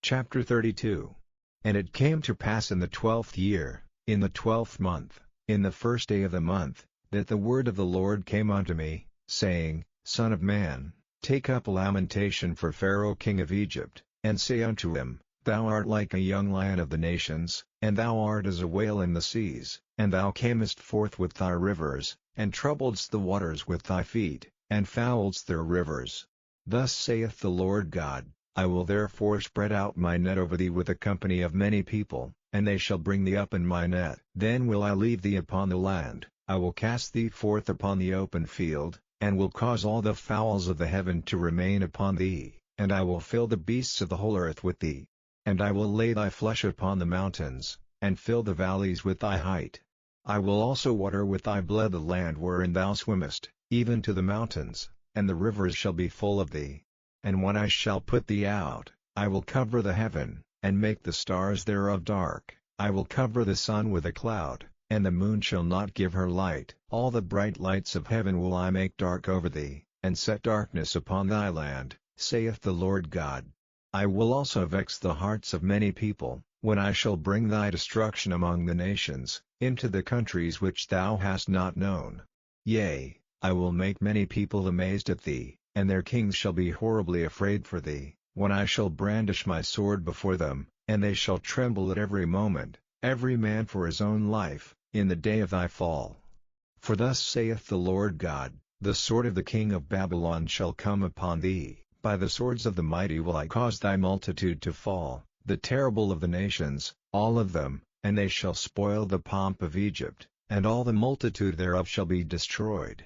Chapter 32. And it came to pass in the 12th year, in the 12th month, in the first day of the month, that the word of the Lord came unto me, saying, Son of man, take up a lamentation for Pharaoh king of Egypt, and say unto him, Thou art like a young lion of the nations, and thou art as a whale in the seas, and thou camest forth with thy rivers, and troubledst the waters with thy feet, and fouledst their rivers. Thus saith the Lord God, I will therefore spread out my net over thee with a company of many people, and they shall bring thee up in my net. Then will I leave thee upon the land, I will cast thee forth upon the open field, and will cause all the fowls of the heaven to remain upon thee, and I will fill the beasts of the whole earth with thee. And I will lay thy flesh upon the mountains, and fill the valleys with thy height. I will also water with thy blood the land wherein thou swimmest, even to the mountains, and the rivers shall be full of thee. And when I shall put thee out, I will cover the heaven, and make the stars thereof dark. I will cover the sun with a cloud, and the moon shall not give her light. All the bright lights of heaven will I make dark over thee, and set darkness upon thy land, saith the Lord God. I will also vex the hearts of many people, when I shall bring thy destruction among the nations, into the countries which thou hast not known. Yea, I will make many people amazed at thee, and their kings shall be horribly afraid for thee, when I shall brandish my sword before them, and they shall tremble at every moment, every man for his own life, in the day of thy fall. For thus saith the Lord God, the sword of the king of Babylon shall come upon thee, by the swords of the mighty will I cause thy multitude to fall, the terrible of the nations, all of them, and they shall spoil the pomp of Egypt, and all the multitude thereof shall be destroyed.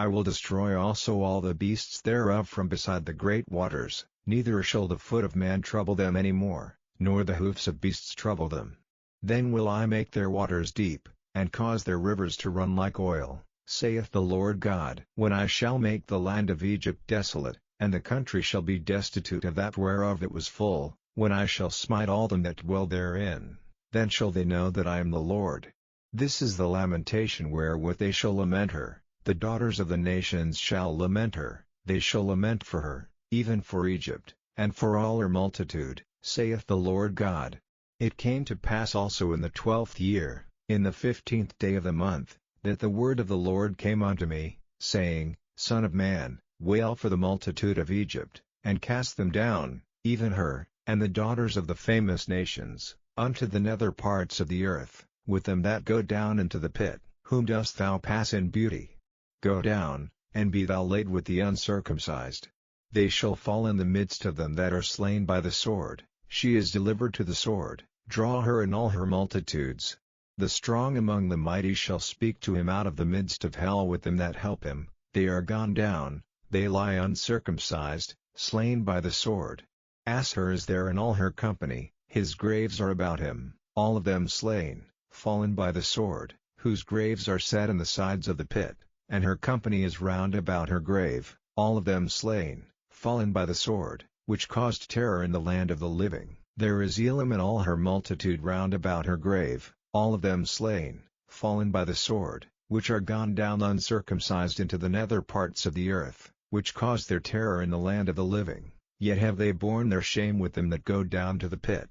I will destroy also all the beasts thereof from beside the great waters, neither shall the foot of man trouble them any more, nor the hoofs of beasts trouble them. Then will I make their waters deep, and cause their rivers to run like oil, saith the Lord God. When I shall make the land of Egypt desolate, and the country shall be destitute of that whereof it was full, when I shall smite all them that dwell therein, then shall they know that I am the Lord. This is the lamentation wherewith they shall lament her. The daughters of the nations shall lament her, they shall lament for her, even for Egypt, and for all her multitude, saith the Lord God. It came to pass also in the 12th year, in the 15th day of the month, that the word of the Lord came unto me, saying, Son of man, wail for the multitude of Egypt, and cast them down, even her, and the daughters of the famous nations, unto the nether parts of the earth, with them that go down into the pit. Whom dost thou pass in beauty? Go down, and be thou laid with the uncircumcised. They shall fall in the midst of them that are slain by the sword. She is delivered to the sword, draw her and all her multitudes. The strong among the mighty shall speak to him out of the midst of hell with them that help him. They are gone down, they lie uncircumcised, slain by the sword. Asshur is there in all her company, his graves are about him, all of them slain, fallen by the sword, whose graves are set in the sides of the pit. And her company is round about her grave, all of them slain, fallen by the sword, which caused terror in the land of the living. There is Elam and all her multitude round about her grave, all of them slain, fallen by the sword, which are gone down uncircumcised into the nether parts of the earth, which caused their terror in the land of the living. Yet have they borne their shame with them that go down to the pit.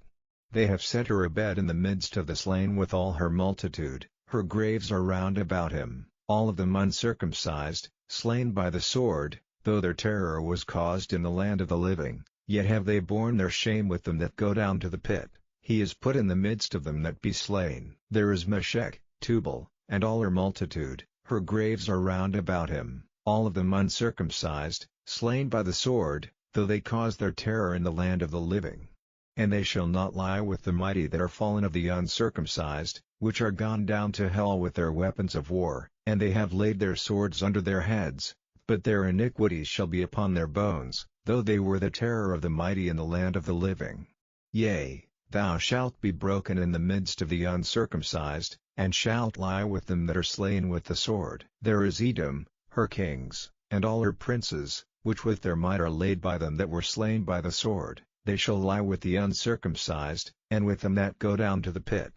They have set her a bed in the midst of the slain with all her multitude, her graves are round about him. All of them uncircumcised, slain by the sword, though their terror was caused in the land of the living, yet have they borne their shame with them that go down to the pit. He is put in the midst of them that be slain. There is Meshech, Tubal, and all her multitude, her graves are round about him, all of them uncircumcised, slain by the sword, though they caused their terror in the land of the living. And they shall not lie with the mighty that are fallen of the uncircumcised, which are gone down to hell with their weapons of war, and they have laid their swords under their heads, but their iniquities shall be upon their bones, though they were the terror of the mighty in the land of the living. Yea, thou shalt be broken in the midst of the uncircumcised, and shalt lie with them that are slain with the sword. There is Edom, her kings, and all her princes, which with their might are laid by them that were slain by the sword. They shall lie with the uncircumcised, and with them that go down to the pit.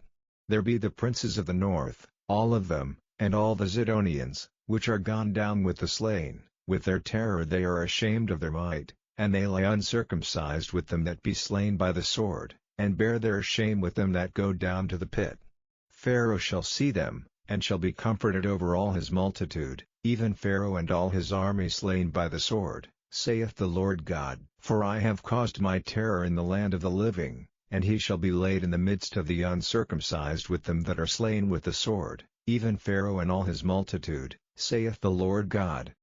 There be the princes of the north, all of them, and all the Zidonians, which are gone down with the slain. With their terror they are ashamed of their might, and they lie uncircumcised with them that be slain by the sword, and bear their shame with them that go down to the pit. Pharaoh shall see them, and shall be comforted over all his multitude, even Pharaoh and all his army slain by the sword, saith the Lord God. For I have caused my terror in the land of the living, and he shall be laid in the midst of the uncircumcised with them that are slain with the sword, even Pharaoh and all his multitude, saith the Lord God.